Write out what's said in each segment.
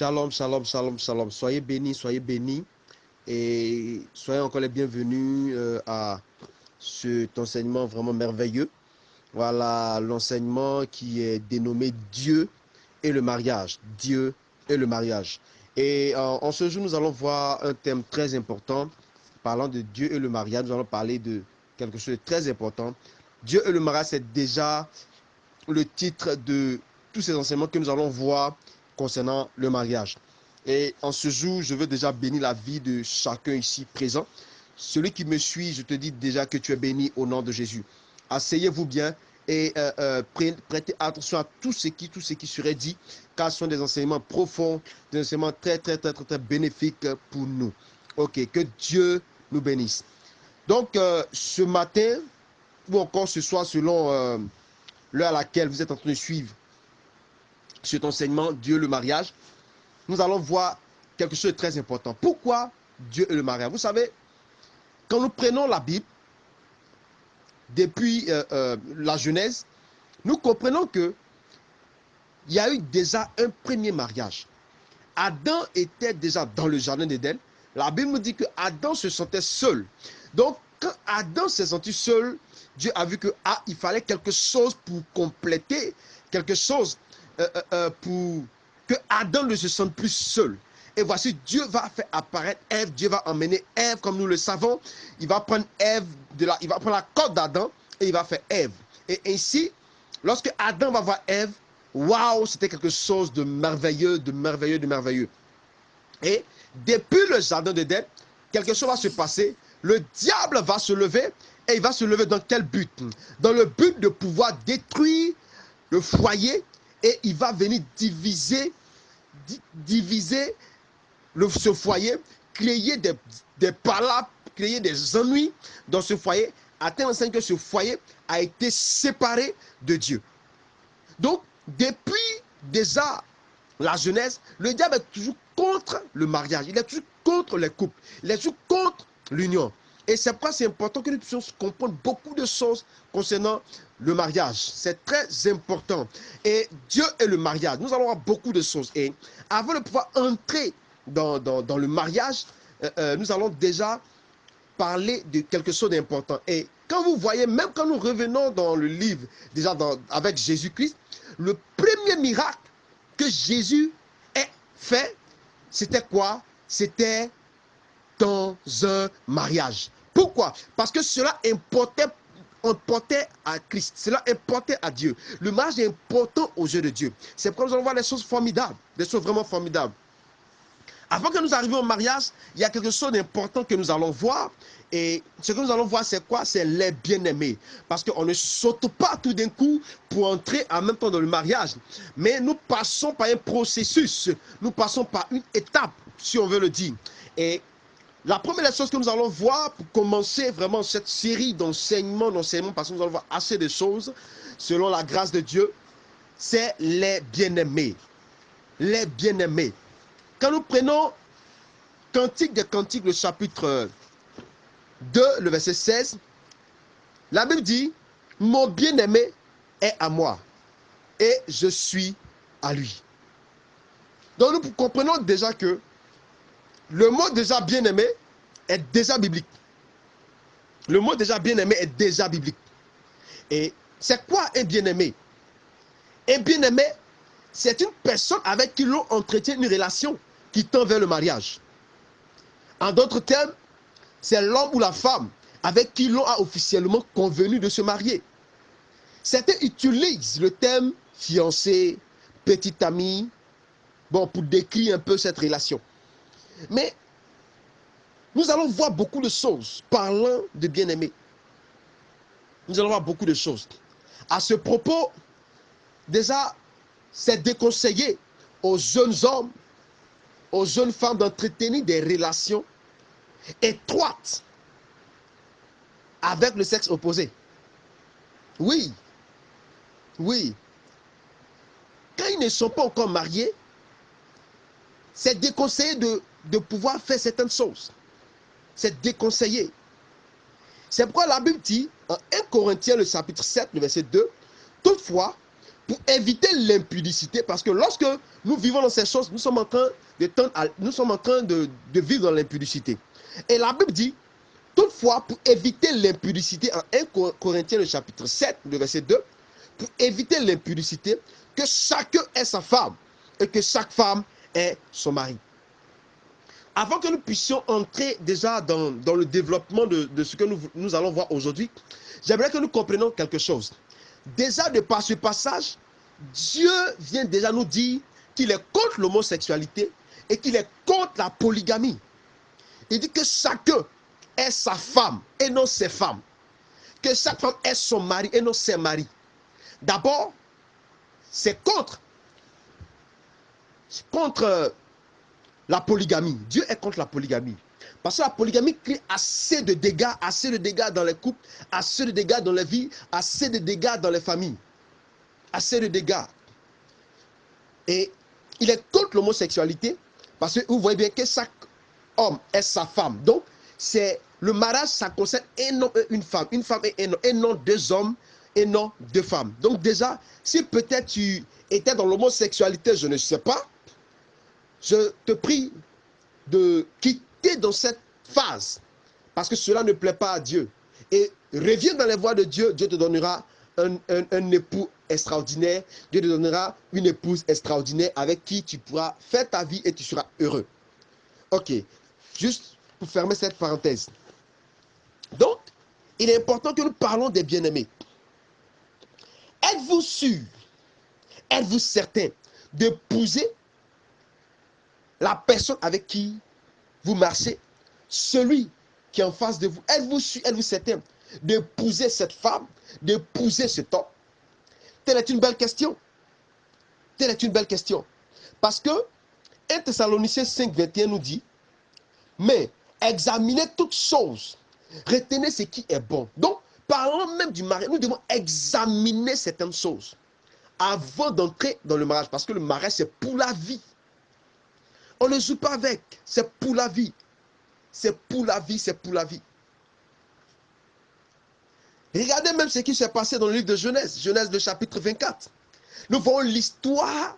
Shalom, shalom, shalom, shalom. Soyez bénis et soyez encore les bienvenus à cet enseignement vraiment merveilleux. Voilà l'enseignement qui est dénommé Dieu et le mariage. Dieu et le mariage. Et en ce jour, nous allons voir un thème très important. Parlant de Dieu et le mariage, nous allons parler de quelque chose de très important. Dieu et le mariage, c'est déjà le titre de tous ces enseignements que nous allons voir concernant le mariage. Et en ce jour, je veux déjà bénir la vie de chacun ici présent. Celui qui me suit, je te dis déjà que tu es béni au nom de Jésus. Asseyez-vous bien et prêtez attention à tout ce qui serait dit, car ce sont des enseignements profonds, des enseignements très bénéfiques pour nous. Ok, que Dieu nous bénisse. Donc, ce matin, ou encore ce soir, selon l'heure à laquelle vous êtes en train de suivre cet enseignement, Dieu le mariage, nous allons voir quelque chose de très important. Pourquoi Dieu et le mariage? Vous savez, quand nous prenons la Bible, depuis la Genèse, nous comprenons qu'il y a eu déjà un premier mariage. Adam était déjà dans le jardin d'Éden. La Bible nous dit que Adam se sentait seul. Donc, quand Adam s'est senti seul, Dieu a vu que il fallait quelque chose pour compléter, quelque chose pour que Adam ne se sente plus seul. Et voici, Dieu va faire apparaître Ève. Dieu va emmener Ève, comme nous le savons. Il va prendre Ève, il va prendre la côte d'Adam et il va faire Ève. Et ainsi, lorsque Adam va voir Ève, waouh, c'était quelque chose de merveilleux, de merveilleux. Et depuis le jardin d'Éden, quelque chose va se passer. Le diable va se lever et il va se lever dans quel but? Dans le but de pouvoir détruire le foyer et il va venir diviser ce foyer, créer des palabres, créer des ennuis dans ce foyer, à tel point que ce foyer a été séparé de Dieu. Donc, depuis déjà la Genèse, le diable est toujours contre le mariage, il est toujours contre les couples, il est toujours contre l'union. Et c'est pourquoi c'est important que nous puissions comprendre beaucoup de choses concernant le mariage. C'est très important. Et Dieu et le mariage, nous allons voir beaucoup de choses. Et avant de pouvoir entrer dans le mariage, nous allons déjà parler de quelque chose d'important. Et quand vous voyez, même quand nous revenons dans le livre, déjà avec Jésus-Christ, le premier miracle que Jésus ait fait, c'était quoi? C'était dans un mariage. Pourquoi? Parce que cela importait à Christ, cela importait à Dieu. Le mariage est important aux yeux de Dieu. C'est pourquoi nous allons voir des choses formidables, des choses vraiment formidables. Avant que nous arrivions au mariage, il y a quelque chose d'important que nous allons voir. Et ce que nous allons voir, c'est quoi? C'est les bien-aimés. Parce qu'on ne saute pas tout d'un coup pour entrer en même temps dans le mariage. Mais nous passons par un processus. Nous passons par une étape, si on veut le dire. Et la première chose que nous allons voir pour commencer vraiment cette série d'enseignements, parce que nous allons voir assez de choses, selon la grâce de Dieu, c'est les bien-aimés. Les bien-aimés. Quand nous prenons Cantique des Cantiques, le chapitre 2, le verset 16, la Bible dit, « Mon bien-aimé est à moi et je suis à lui. » Donc nous comprenons déjà que le mot déjà bien-aimé est déjà biblique. Le mot déjà bien-aimé est déjà biblique. Et c'est quoi un bien-aimé? Un bien-aimé, c'est une personne avec qui l'on entretient une relation qui tend vers le mariage. En d'autres termes, c'est l'homme ou la femme avec qui l'on a officiellement convenu de se marier. Certains utilisent le terme fiancé, petit ami, bon, pour décrire un peu cette relation. Mais nous allons voir beaucoup de choses parlant de bien-aimés. Nous allons voir beaucoup de choses. À ce propos, déjà, c'est déconseillé aux jeunes hommes, aux jeunes femmes d'entretenir des relations étroites avec le sexe opposé. Oui. Quand ils ne sont pas encore mariés, c'est déconseillé de pouvoir faire certaines choses. C'est déconseillé. C'est pourquoi la Bible dit, en 1 Corinthiens, le chapitre 7, le verset 2, « Toutefois, pour éviter l'impudicité, parce que lorsque nous vivons dans ces choses, nous sommes en train de vivre dans l'impudicité. Et la Bible dit, toutefois, pour éviter l'impudicité, en 1 Corinthiens, le chapitre 7, le verset 2, pour éviter l'impudicité, que chacun ait sa femme et que chaque femme ait son mari. Avant que nous puissions entrer déjà dans le développement de ce que nous allons voir aujourd'hui, j'aimerais que nous comprenions quelque chose. Déjà, de par ce passage, Dieu vient déjà nous dire qu'il est contre l'homosexualité et qu'il est contre la polygamie. Il dit que chacun ait sa femme et non ses femmes. Que chaque femme ait son mari et non ses maris. D'abord, c'est contre la polygamie. Dieu est contre la polygamie. Parce que la polygamie crée assez de dégâts dans les couples, assez de dégâts dans les vies, assez de dégâts dans les familles. Assez de dégâts. Et il est contre l'homosexualité parce que vous voyez bien que chaque homme est sa femme. Donc, le mariage, ça concerne un homme et une femme et non deux hommes et non deux femmes. Donc déjà, si peut-être tu étais dans l'homosexualité, je ne sais pas, je te prie de quitter dans cette phase parce que cela ne plaît pas à Dieu. Et reviens dans les voies de Dieu, Dieu te donnera un époux extraordinaire, Dieu te donnera une épouse extraordinaire avec qui tu pourras faire ta vie et tu seras heureux. Ok, juste pour fermer cette parenthèse. Donc, il est important que nous parlons des bien-aimés. Êtes-vous sûr, êtes-vous certain d'épouser la personne avec qui vous marchez, celui qui est en face de vous? Êtes-vous sûr, êtes-vous certain d'épouser cette femme, d'épouser cet homme? Telle est une belle question. Telle est une belle question. Parce que 1 Thessaloniciens 5, 21 nous dit, mais examinez toutes choses, retenez ce qui est bon. Donc, parlant même du mariage, nous devons examiner certaines choses avant d'entrer dans le mariage. Parce que le mariage, c'est pour la vie. On ne joue pas avec, c'est pour la vie. C'est pour la vie, c'est pour la vie. Regardez même ce qui s'est passé dans le livre de Genèse, Genèse le chapitre 24. Nous voyons l'histoire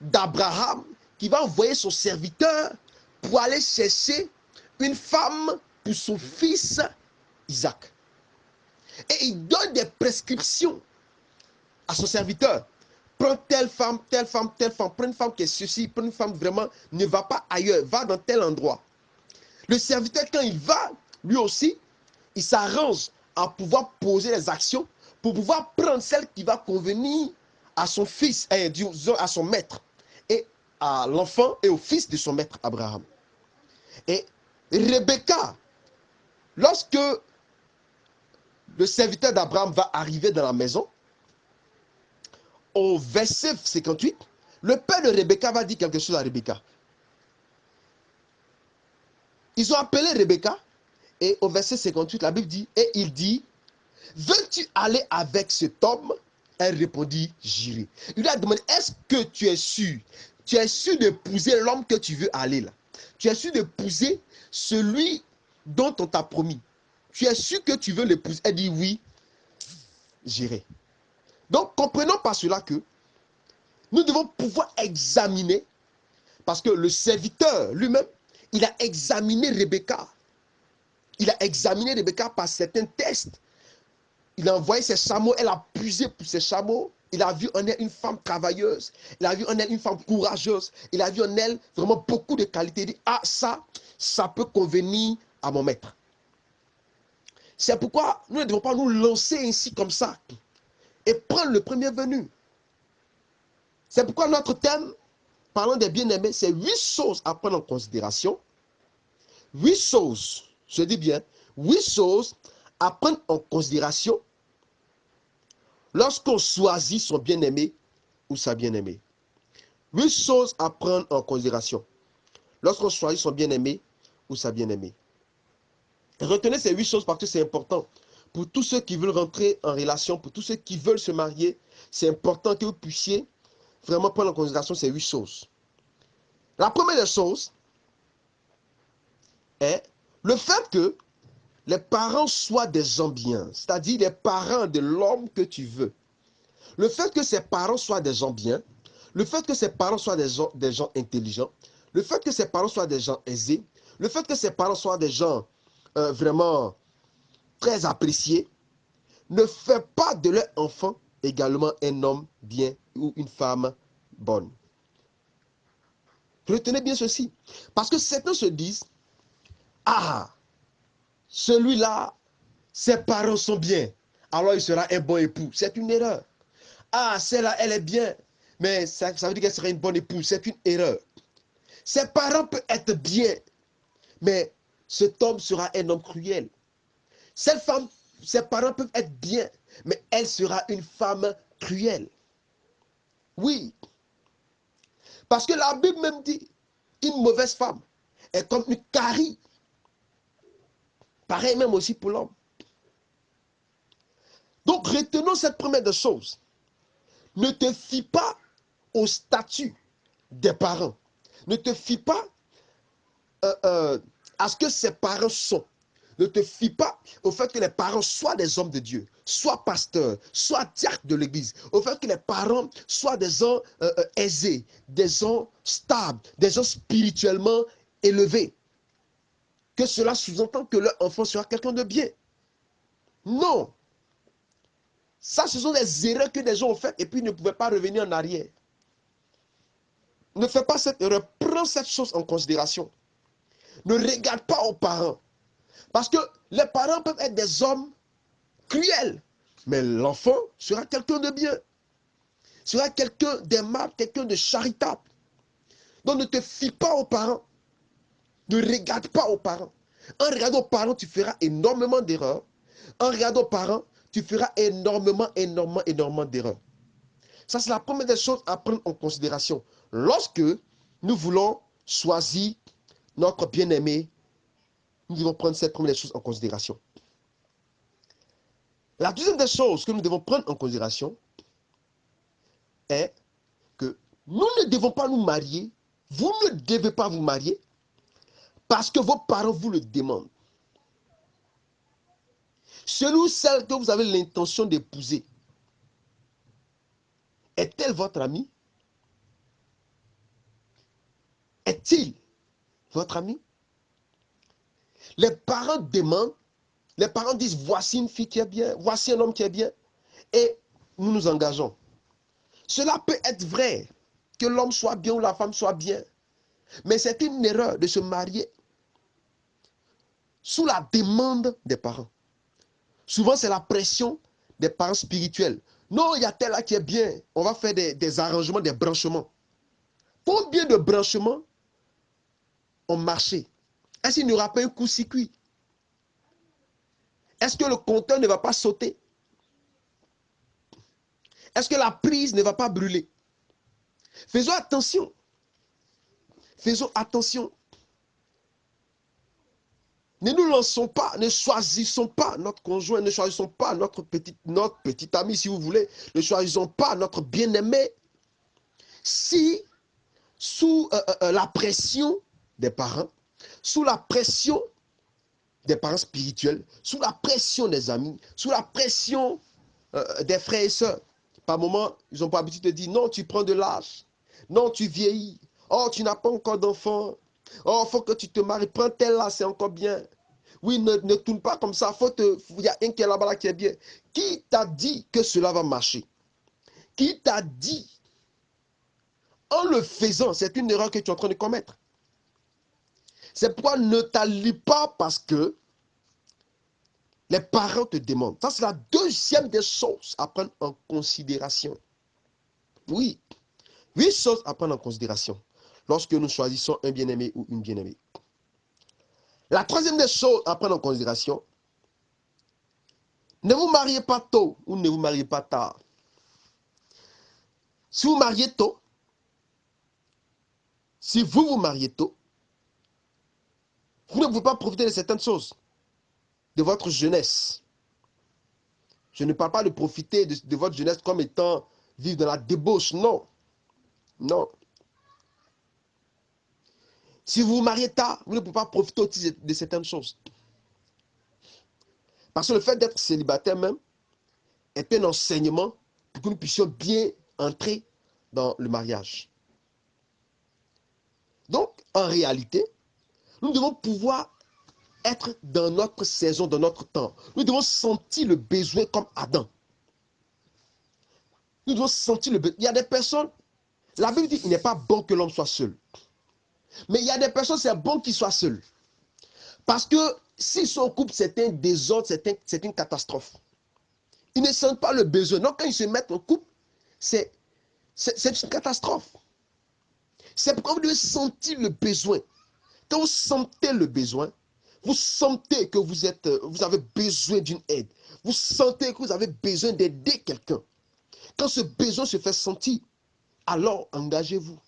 d'Abraham qui va envoyer son serviteur pour aller chercher une femme pour son fils Isaac. Et il donne des prescriptions à son serviteur. Prends telle femme, telle femme, telle femme. Prends une femme qui est ceci, prends une femme vraiment, ne va pas ailleurs, va dans tel endroit. Le serviteur, quand il va, lui aussi, il s'arrange à pouvoir poser les actions pour pouvoir prendre celle qui va convenir à son fils, disons à son maître, et à l'enfant et au fils de son maître Abraham. Et Rebecca, lorsque le serviteur d'Abraham va arriver dans la maison, au verset 58, le père de Rebecca va dire quelque chose à Rebecca. Ils ont appelé Rebecca, et au verset 58, la Bible dit, et il dit, veux-tu aller avec cet homme? Elle répondit, j'irai. Il lui a demandé, est-ce que tu es sûr? Tu es sûr d'épouser l'homme que tu veux aller là? Tu es sûr d'épouser celui dont on t'a promis? Tu es sûr que tu veux l'épouser? Elle dit, oui, j'irai. Donc, comprenons par cela que nous devons pouvoir examiner, parce que le serviteur lui-même, il a examiné Rebecca. Il a examiné Rebecca par certains tests. Il a envoyé ses chameaux, elle a puisé pour ses chameaux. Il a vu en elle une femme travailleuse. Il a vu en elle une femme courageuse. Il a vu en elle vraiment beaucoup de qualités. Il dit, ah, ça peut convenir à mon maître. C'est pourquoi nous ne devons pas nous lancer ainsi comme ça et prendre le premier venu. C'est pourquoi notre thème, parlant des bien-aimés, c'est 8 choses à prendre en considération. 8 choses, je dis bien, 8 choses à prendre en considération lorsqu'on choisit son bien-aimé ou sa bien-aimée. 8 choses à prendre en considération lorsqu'on choisit son bien-aimé ou sa bien-aimée. Retenez ces 8 choses parce que c'est important. Pour tous ceux qui veulent rentrer en relation, pour tous ceux qui veulent se marier, c'est important que vous puissiez vraiment prendre en considération ces 8 choses. La première des choses est le fait que les parents soient des gens bien, c'est-à-dire les parents de l'homme que tu veux. Le fait que ses parents soient des gens bien, le fait que ses parents soient des gens intelligents, le fait que ses parents soient des gens aisés, le fait que ses parents soient des gens vraiment très appréciés, ne fait pas de leur enfant également un homme bien ou une femme bonne. Retenez bien ceci. Parce que certains se disent, ah, celui-là, ses parents sont bien, alors il sera un bon époux. C'est une erreur. Ah, celle-là, elle est bien, mais ça veut dire qu'elle sera une bonne épouse. C'est une erreur. Ses parents peuvent être bien, mais cet homme sera un homme cruel. Cette femme, ses parents peuvent être bien, mais elle sera une femme cruelle. Oui, parce que la Bible même dit, une mauvaise femme est comme une carie. Pareil même aussi pour l'homme. Donc retenons cette première des choses. Ne te fie pas au statut des parents. Ne te fie pas à ce que ses parents sont. Ne te fie pas au fait que les parents soient des hommes de Dieu, soient pasteurs, soient diacres de l'église, au fait que les parents soient des gens aisés, des gens stables, des gens spirituellement élevés. Que cela sous-entend que leur enfant sera quelqu'un de bien. Non. Ça, ce sont des erreurs que des gens ont faites et puis ne pouvaient pas revenir en arrière. Ne fais pas cette erreur. Prends cette chose en considération. Ne regarde pas aux parents. Parce que les parents peuvent être des hommes cruels. Mais l'enfant sera quelqu'un de bien. Sera quelqu'un d'aimable, quelqu'un de charitable. Donc ne te fie pas aux parents. Ne regarde pas aux parents. En regardant aux parents, tu feras énormément d'erreurs. En regardant aux parents, tu feras énormément d'erreurs. Ça, c'est la première des choses à prendre en considération. Lorsque nous voulons choisir notre bien-aimé, nous devons prendre cette première des choses en considération. La deuxième des choses que nous devons prendre en considération est que nous ne devons pas nous marier, vous ne devez pas vous marier parce que vos parents vous le demandent. Celui ou celle que vous avez l'intention d'épouser, est-elle votre ami? Est-il votre ami? Les parents demandent, les parents disent, voici une fille qui est bien, voici un homme qui est bien, et nous nous engageons. Cela peut être vrai, que l'homme soit bien ou la femme soit bien, mais c'est une erreur de se marier sous la demande des parents. Souvent, c'est la pression des parents spirituels. Non, il y a tel là qui est bien, on va faire des arrangements, des branchements. Combien de branchements ont marché? Est-ce qu'il n'y aura pas un coup-circuit? Est-ce que le compteur ne va pas sauter? Est-ce que la prise ne va pas brûler? Faisons attention. Faisons attention. Ne nous lançons pas, ne choisissons pas notre conjoint, ne choisissons pas notre petit ami, si vous voulez, ne choisissons pas notre bien-aimé si, sous la pression des parents, sous la pression des parents spirituels, sous la pression des amis, sous la pression des frères et sœurs. Par moments, ils n'ont pas l'habitude de dire non, tu prends de l'âge, non, tu vieillis, oh, tu n'as pas encore d'enfant, oh, il faut que tu te maries, prends tel là, c'est encore bien. Oui, ne tourne pas comme ça, il y a un qui est là-bas qui est bien. Qui t'a dit que cela va marcher? Qui t'a dit? En le faisant, c'est une erreur que tu es en train de commettre. C'est pourquoi ne t'allie pas parce que les parents te demandent. Ça, c'est la deuxième des choses à prendre en considération. Oui, 8 choses à prendre en considération lorsque nous choisissons un bien-aimé ou une bien-aimée. La troisième des choses à prendre en considération, ne vous mariez pas tôt ou ne vous mariez pas tard. Si vous mariez tôt, si vous vous mariez tôt, vous ne pouvez pas profiter de certaines choses, de votre jeunesse. Je ne parle pas de profiter de votre jeunesse comme étant vivre dans la débauche, non. Non. Si vous vous mariez tard, vous ne pouvez pas profiter aussi de certaines choses. Parce que le fait d'être célibataire même est un enseignement pour que nous puissions bien entrer dans le mariage. Donc, en réalité, nous devons pouvoir être dans notre saison, dans notre temps. Nous devons sentir le besoin comme Adam. Nous devons sentir le besoin. Il y a des personnes, la Bible dit qu'il n'est pas bon que l'homme soit seul. Mais il y a des personnes, c'est bon qu'ils soient seuls. Parce que s'ils sont en couple, c'est un désordre, c'est une catastrophe. Ils ne sentent pas le besoin. Donc, quand ils se mettent en couple, c'est une catastrophe. C'est pourquoi vous devez sentir le besoin. Quand vous sentez le besoin, vous sentez que vous avez besoin d'une aide. Vous sentez que vous avez besoin d'aider quelqu'un. Quand ce besoin se fait sentir, alors engagez-vous.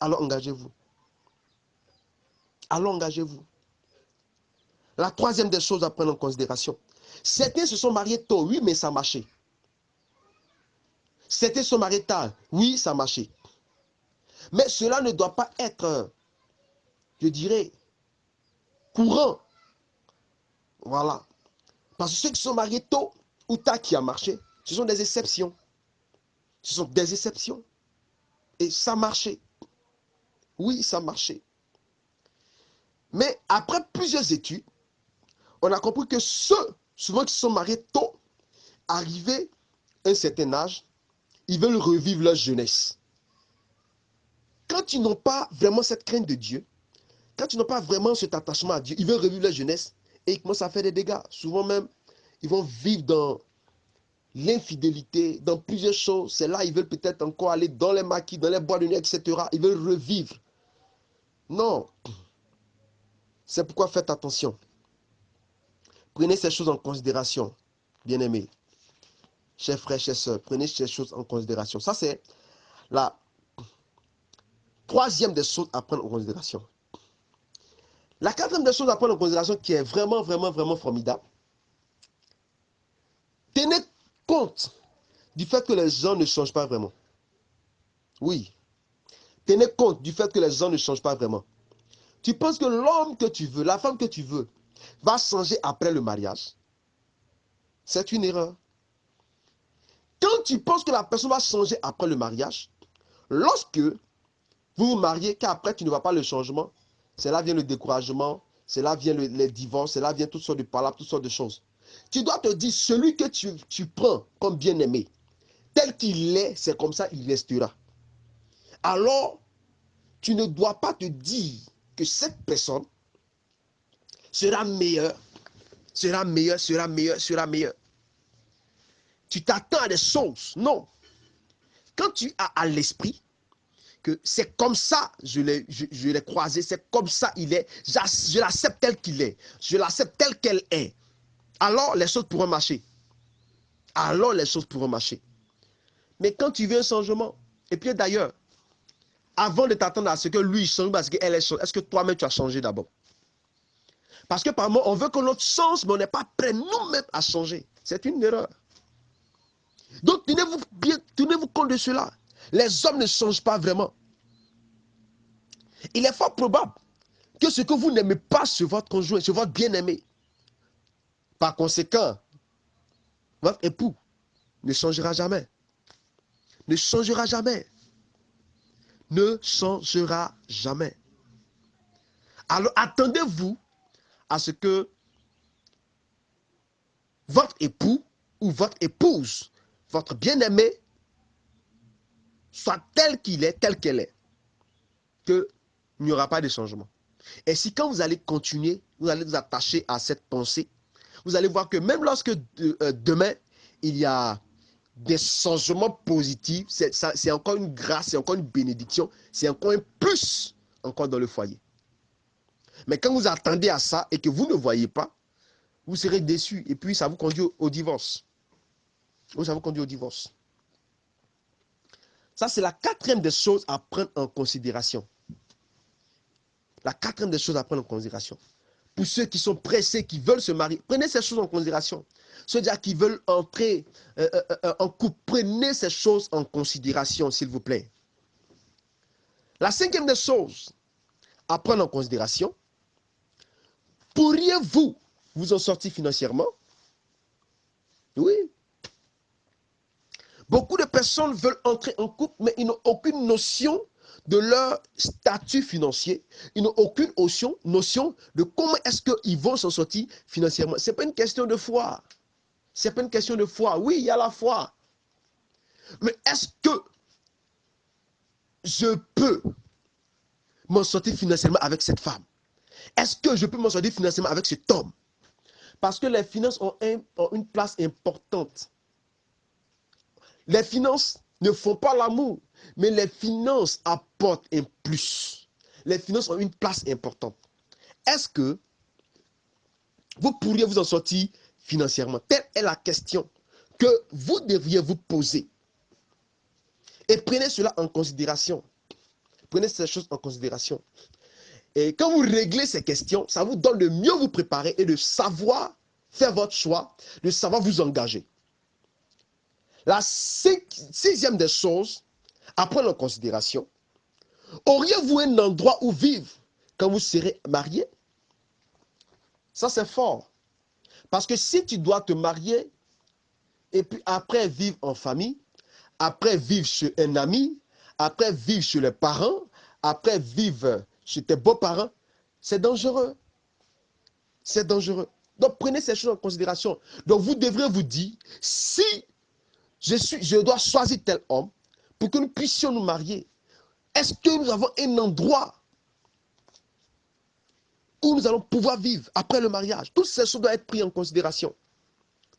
Alors engagez-vous. Alors engagez-vous. La troisième des choses à prendre en considération. Certains se sont mariés tôt, oui, mais ça marchait. Certains se sont mariés tard, oui, ça marchait. Mais cela ne doit pas être, je dirais, courant. Voilà. Parce que ceux qui sont mariés tôt ou tard qui a marché, ce sont des exceptions. Ce sont des exceptions. Et ça marchait. Oui, ça marchait. Mais après plusieurs études, on a compris que ceux, souvent qui sont mariés tôt, arrivés à un certain âge, ils veulent revivre leur jeunesse. Quand ils n'ont pas vraiment cette crainte de Dieu, quand ils n'ont pas vraiment cet attachement à Dieu, ils veulent revivre leur jeunesse et ils commencent à faire des dégâts. Souvent même, ils vont vivre dans l'infidélité, dans plusieurs choses. C'est là ils veulent peut-être encore aller dans les maquis, dans les bois de nuit, etc. Ils veulent revivre. Non. C'est pourquoi faites attention. Prenez ces choses en considération, bien-aimés. Chers frères, chers sœurs, prenez ces choses en considération. Ça, c'est la troisième des choses à prendre en considération. La quatrième des choses à prendre en considération qui est vraiment, vraiment, vraiment formidable. Tenez compte du fait que les gens ne changent pas vraiment. Oui. Tenez compte du fait que les gens ne changent pas vraiment. Tu penses que l'homme que tu veux, la femme que tu veux, va changer après le mariage? C'est une erreur. Quand tu penses que la personne va changer après le mariage, lorsque vous vous mariez, qu'après tu ne vois pas le changement, c'est là vient le découragement, c'est là vient les divorces, c'est là vient toutes sortes de palabres, toutes sortes de choses. Tu dois te dire, celui que tu prends comme bien-aimé, tel qu'il est, c'est comme ça il restera. Alors, tu ne dois pas te dire que cette personne sera meilleure, sera meilleure, sera meilleure, sera meilleure. Tu t'attends à des choses. Non. Quand tu as à l'esprit que c'est comme ça, je l'ai croisé, c'est comme ça il est, je l'accepte tel qu'il est, je l'accepte tel qu'elle est, alors les choses pourront marcher. Alors les choses pourront marcher. Mais quand tu veux un changement, et puis d'ailleurs, avant de t'attendre à ce que lui change, parce qu'elle change, est-ce que toi-même tu as changé d'abord? Parce que par moment, on veut que l'autre change, mais on n'est pas prêt nous-mêmes à changer. C'est une erreur. Donc, tenez-vous compte de cela. Les hommes ne changent pas vraiment. Il est fort probable que ce que vous n'aimez pas sur votre conjoint, sur votre bien-aimé, par conséquent, votre époux ne changera jamais. Ne changera jamais. Ne changera jamais. Alors, attendez-vous à ce que votre époux ou votre épouse, votre bien-aimé, soit tel qu'il est, tel qu'elle est. Qu'il n'y aura pas de changement. Et si quand vous allez continuer, vous allez vous attacher à cette pensée, vous allez voir que même lorsque demain, il y a des changements positifs, c'est encore une grâce, c'est encore une bénédiction, c'est encore un plus encore dans le foyer. Mais quand vous attendez à ça et que vous ne voyez pas, vous serez déçus et puis ça vous conduit au divorce. Ça vous conduit au divorce. Ça, c'est la quatrième des choses à prendre en considération. La quatrième des choses à prendre en considération. Pour ceux qui sont pressés, qui veulent se marier, prenez ces choses en considération. Ceux-là qui veulent entrer en couple, prenez ces choses en considération, s'il vous plaît. La cinquième des choses à prendre en considération, pourriez-vous vous en sortir financièrement? Oui. Beaucoup de personnes veulent entrer en couple, mais ils n'ont aucune notion de leur statut financier. Ils n'ont aucune notion de comment est-ce qu'ils vont s'en sortir financièrement. Ce n'est pas une question de foi. Ce n'est pas une question de foi. Oui, il y a la foi. Mais est-ce que je peux m'en sortir financièrement avec cette femme? Est-ce que je peux m'en sortir financièrement avec cet homme? Parce que les finances ont une place importante. Les finances ne font pas l'amour, mais les finances apportent un plus. Les finances ont une place importante. Est-ce que vous pourriez vous en sortir financièrement? Telle est la question que vous devriez vous poser. Et prenez cela en considération. Prenez ces choses en considération. Et quand vous réglez ces questions, ça vous donne de mieux vous préparer et de savoir faire votre choix, de savoir vous engager. La sixième des choses à prendre en considération, auriez-vous un endroit où vivre quand vous serez marié? Ça, c'est fort. Parce que si tu dois te marier et puis après vivre en famille, après vivre chez un ami, après vivre chez les parents, après vivre chez tes beaux-parents, c'est dangereux. C'est dangereux. Donc, prenez ces choses en considération. Donc, vous devrez vous dire, si je dois choisir tel homme pour que nous puissions nous marier, est-ce que nous avons un endroit où nous allons pouvoir vivre après le mariage? Toutes ces choses doivent être prises en considération.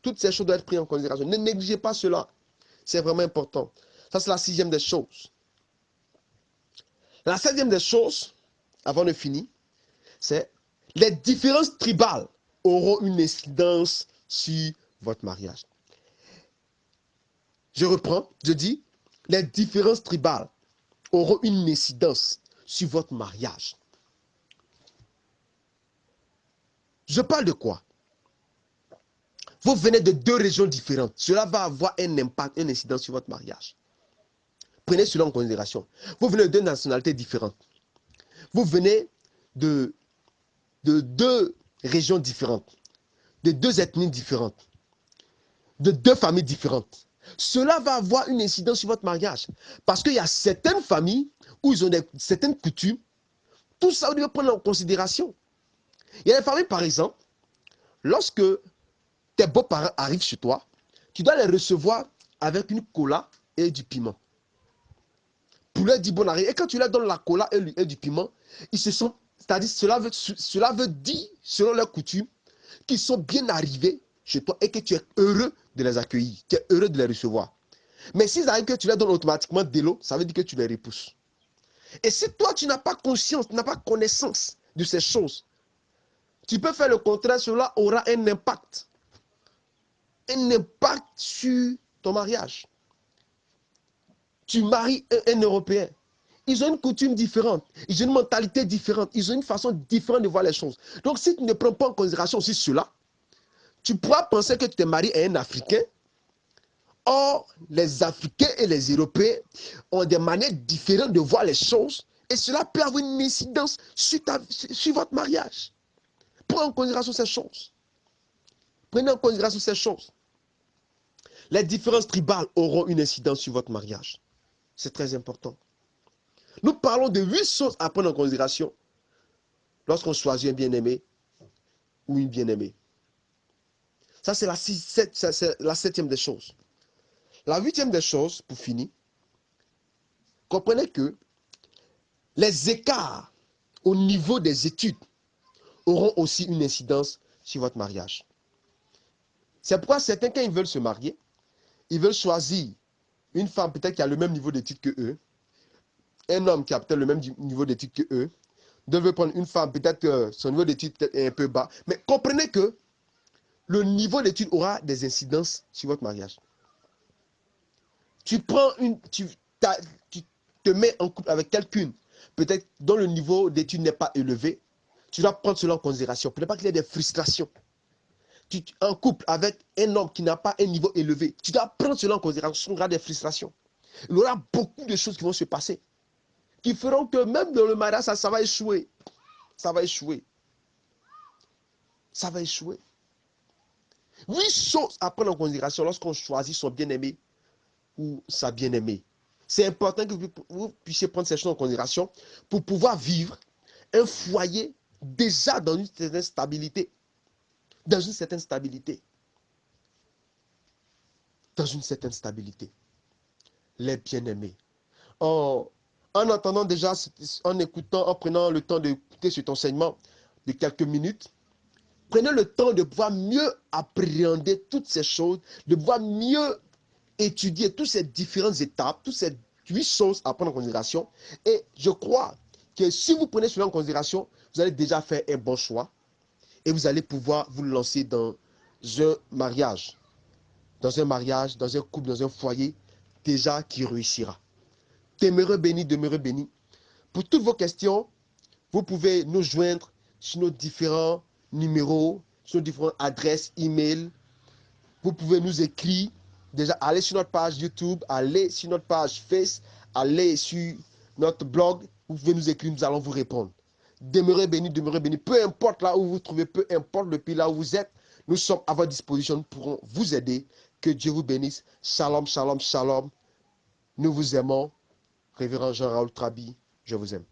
Toutes ces choses doivent être prises en considération. Ne négligez pas cela. C'est vraiment important. Ça, c'est la sixième des choses. La septième des choses, avant de finir, c'est les différences tribales auront une incidence sur votre mariage. Je reprends, je dis, les différences tribales auront une incidence sur votre mariage. Je parle de quoi? Vous venez de deux régions différentes. Cela va avoir un impact, une incidence sur votre mariage. Prenez cela en considération. Vous venez de deux nationalités différentes. Vous venez de deux régions différentes, de deux ethnies différentes, de deux familles différentes. Cela va avoir une incidence sur votre mariage. Parce qu'il y a certaines familles où ils ont certaines coutumes. Tout ça, vous devez prendre en considération. Il y a des familles, par exemple, lorsque tes beaux-parents arrivent chez toi, tu dois les recevoir avec une cola et du piment. Pour leur dire bon arrivée. Et quand tu leur donnes la cola et du piment, ils se sont, c'est-à-dire cela veut dire, selon leurs coutumes, qu'ils sont bien arrivés chez toi et que tu es heureux de les accueillir, tu es heureux de les recevoir. Mais s'ils arrivent que tu leur donnes automatiquement de l'eau, ça veut dire que tu les repousses. Et si toi, tu n'as pas conscience, tu n'as pas connaissance de ces choses, tu peux faire le contraire, cela aura un impact. Un impact sur ton mariage. Tu maries un Européen. Ils ont une coutume différente, ils ont une mentalité différente, ils ont une façon différente de voir les choses. Donc si tu ne prends pas en considération aussi cela, tu pourras penser que tu t'es marié à un Africain. Or, les Africains et les Européens ont des manières différentes de voir les choses et cela peut avoir une incidence sur votre mariage. Prenez en considération ces choses. Prenez en considération ces choses. Les différences tribales auront une incidence sur votre mariage. C'est très important. Nous parlons de 8 choses à prendre en considération lorsqu'on choisit un bien-aimé ou une bien-aimée. Ça, c'est la septième des choses. La huitième des choses, pour finir, comprenez que les écarts au niveau des études auront aussi une incidence sur votre mariage. C'est pourquoi certains, quand ils veulent se marier, ils veulent choisir une femme peut-être qui a le même niveau d'études que eux, un homme qui a peut-être le même niveau d'études que eux, devait prendre une femme peut-être que son niveau d'études est un peu bas. Mais comprenez que le niveau d'études aura des incidences sur votre mariage. Tu te mets en couple avec quelqu'un, peut-être dont le niveau d'études n'est pas élevé, tu dois prendre cela en considération. Pour ne pas qu'il y ait des frustrations. Tu es en couple avec un homme qui n'a pas un niveau élevé, tu dois prendre cela en considération. Il y aura des frustrations. Il y aura beaucoup de choses qui vont se passer, qui feront que même dans le mariage, ça va échouer. Ça va échouer. Ça va échouer. 8 choses à prendre en considération lorsqu'on choisit son bien-aimé ou sa bien-aimée. C'est important que vous puissiez prendre ces choses en considération pour pouvoir vivre un foyer déjà dans une certaine stabilité. Dans une certaine stabilité. Dans une certaine stabilité. Les bien-aimés. En entendant déjà, en écoutant, en prenant le temps d'écouter cet enseignement de quelques minutes, prenez le temps de pouvoir mieux appréhender toutes ces choses, de pouvoir mieux étudier toutes ces différentes étapes, toutes ces 8 choses à prendre en considération. Et je crois que si vous prenez cela en considération, vous allez déjà faire un bon choix et vous allez pouvoir vous lancer dans un mariage. Dans un mariage, dans un couple, dans un foyer déjà qui réussira. Demeurez bénis, demeurez bénis. Pour toutes vos questions, vous pouvez nous joindre sur nos différents numéros, sur nos différentes adresses email. Vous pouvez nous écrire. Déjà, allez sur notre page YouTube, allez sur notre page Face, allez sur notre blog. Vous pouvez nous écrire, nous allons vous répondre. Demeurez bénis, demeurez bénis. Peu importe là où vous vous trouvez, peu importe le pays là où vous êtes, nous sommes à votre disposition, nous pourrons vous aider. Que Dieu vous bénisse. Shalom, shalom, shalom. Nous vous aimons. Révérend Jean-Raoul Trabi, je vous aime.